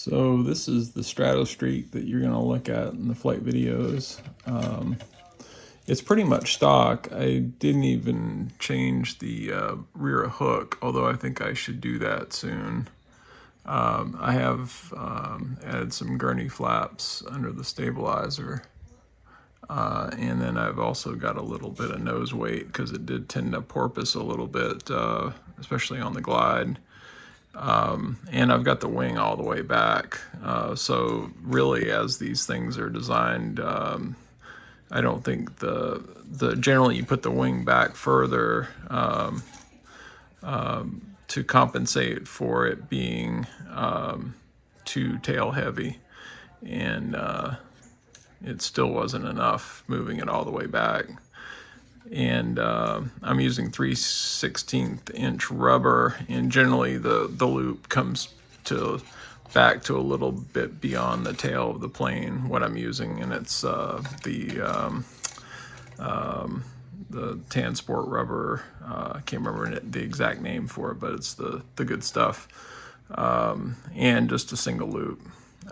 So this is the Strato Streak that you're going to look at in the flight videos. It's pretty much stock. I didn't even change the rear hook, although I think I should do that soon. I have added some gurney flaps under the stabilizer. And then I've also got a little bit of nose weight because it did tend to porpoise a little bit, especially on the glide. And I've got the wing all the way back. So really, as these things are designed, I don't think generally you put the wing back further to compensate for it being too tail heavy, and it still wasn't enough moving it all the way back. And I'm using 3/16 inch rubber, and generally the loop comes back to a little bit beyond the tail of the plane, what I'm using, and it's the Tansport rubber. I can't remember the exact name for it, but it's the good stuff, and just a single loop.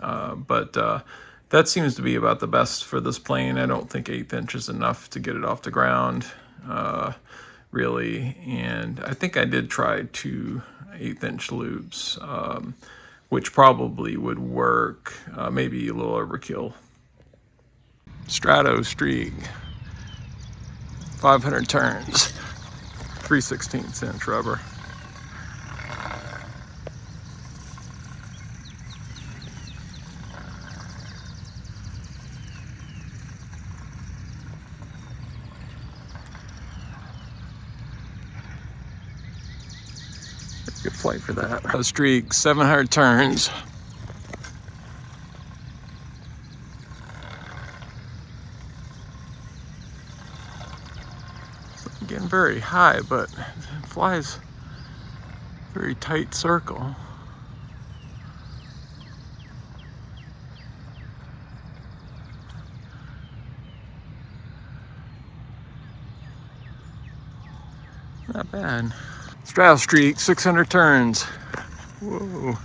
But that seems to be about the best for this plane. I don't think 1/8 inch is enough to get it off the ground, really. And I think I did try 2 1/8 inch loops, which probably would work, maybe a little overkill. Strato Streak, 500 turns, 3/16 inch rubber. Good flight for that. Strato Streak, 700 turns. It's not getting very high, but it flies very tight circle. Not bad. Strato Streak, 600 turns. Whoa,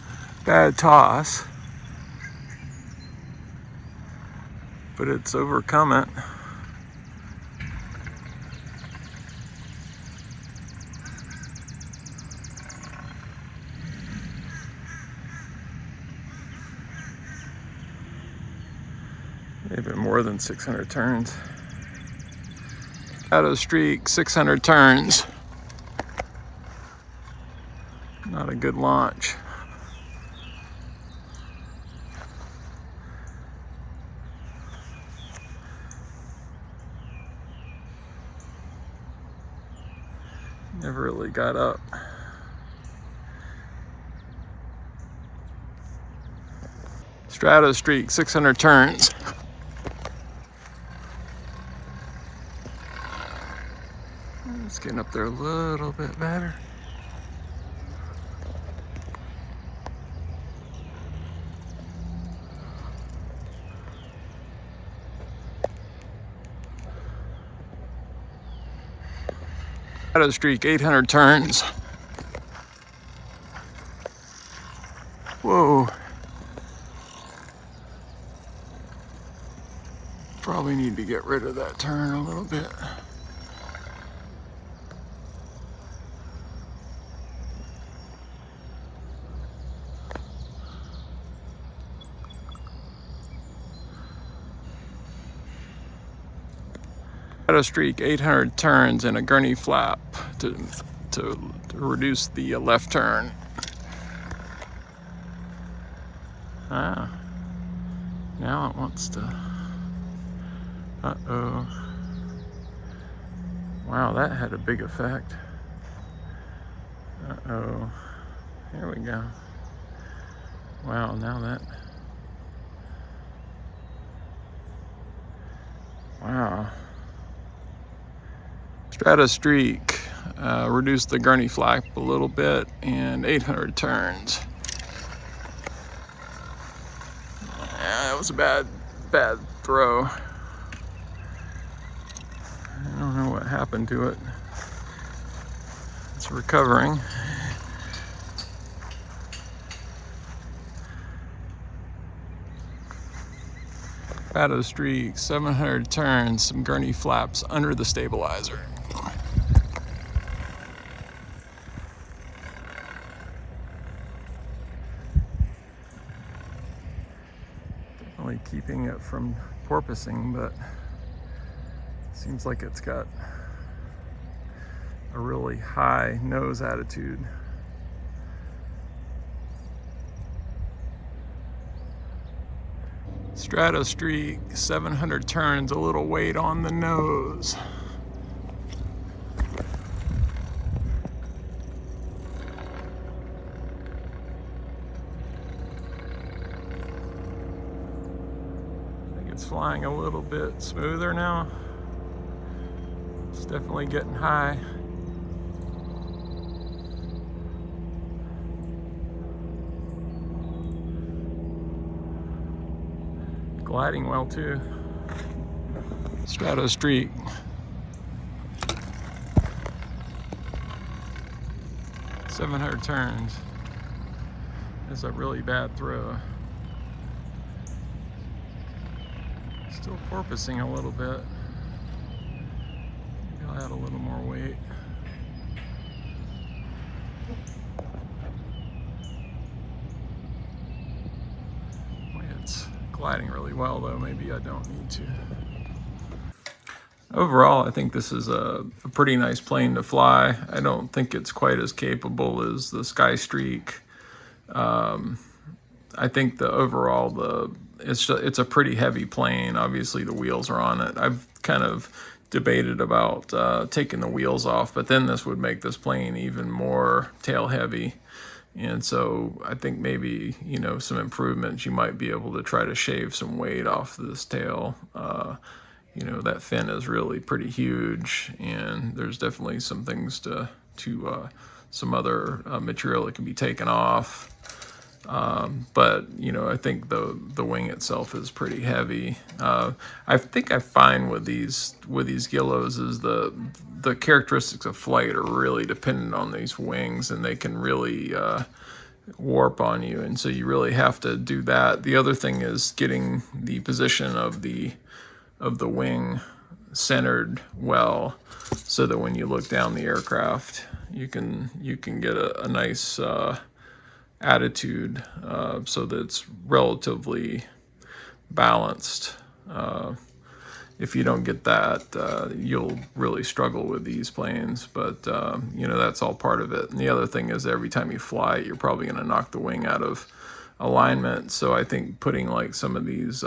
bad toss, but it's overcome it. Maybe more than 600 turns. Strato Streak, 600 turns. Not a good launch. Never really got up. Strato Streak, 600 turns. It's getting up there a little bit better. Strato Streak, 800 turns. Whoa. Probably need to get rid of that turn a little bit. Strato Streak, 800 turns and a gurney flap to reduce the left turn. Ah, now it wants to. Uh-oh. Wow, that had a big effect. Uh-oh. There we go. Wow, now that. Wow. Strato Streak, reduced the gurney flap a little bit, and 800 turns. Yeah, that was a bad throw. I don't know what happened to it. It's recovering. Strato Streak, 700 turns, some gurney flaps under the stabilizer. Definitely keeping it from porpoising, but seems like it's got a really high nose attitude. Strato Streak, 700 turns, a little weight on the nose. I think it's flying a little bit smoother now. It's definitely getting high. Gliding well too. Strato Streak. .700 turns. It's a really bad throw. Still porpoising a little bit. Maybe I'll add a little more weight. It's gliding really well though, maybe I don't need to. Overall, I think this is a pretty nice plane to fly. I don't think it's quite as capable as the Sky Streak. I think it's a pretty heavy plane. Obviously, the wheels are on it. I've kind of debated about taking the wheels off, but then this would make this plane even more tail heavy. And so I think maybe, you know, some improvements, you might be able to try to shave some weight off this tail. You know, that fin is really pretty huge, and there's definitely some things some other material that can be taken off. But, you know, I think the wing itself is pretty heavy. I think I find with these Guillows is the characteristics of flight are really dependent on these wings, and they can really warp on you, and so you really have to do that. The other thing is getting the position of the wing centered well, so that when you look down the aircraft, you can get a nice attitude, so that it's relatively balanced. If you don't get that, you'll really struggle with these planes, but you know, that's all part of it. And the other thing is, every time you fly it, you're probably going to knock the wing out of alignment. So I think putting like some of these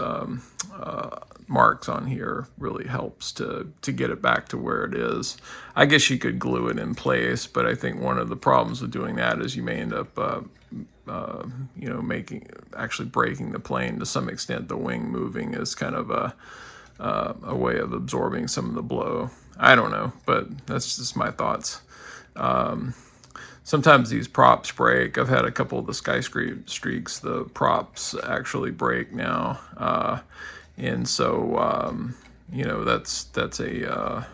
marks on here really helps to get it back to where it is. I guess you could glue it in place, but I think one of the problems with doing that is you may end up you know, actually breaking the plane to some extent. The wing moving is kind of a way of absorbing some of the blow. I don't know, but that's just my thoughts. Sometimes these props break. I've had a couple of the Sky Streaks, the props actually break now. And so, you know, that's a,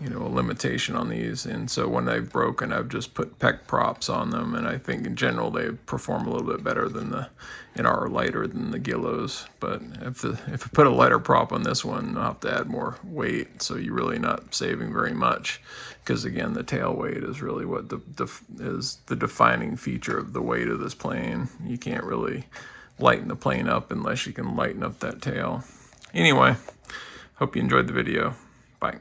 you know, a limitation on these. And so when they've broken, I've just put PEC props on them, and I think in general they perform a little bit better than and are lighter than the Guillows. But if I put a lighter prop on this one, I'll have to add more weight, so you're really not saving very much, because again, the tail weight is really what is the defining feature of the weight of this plane. You can't really lighten the plane up unless you can lighten up that tail. Anyway, hope you enjoyed the video. Bye.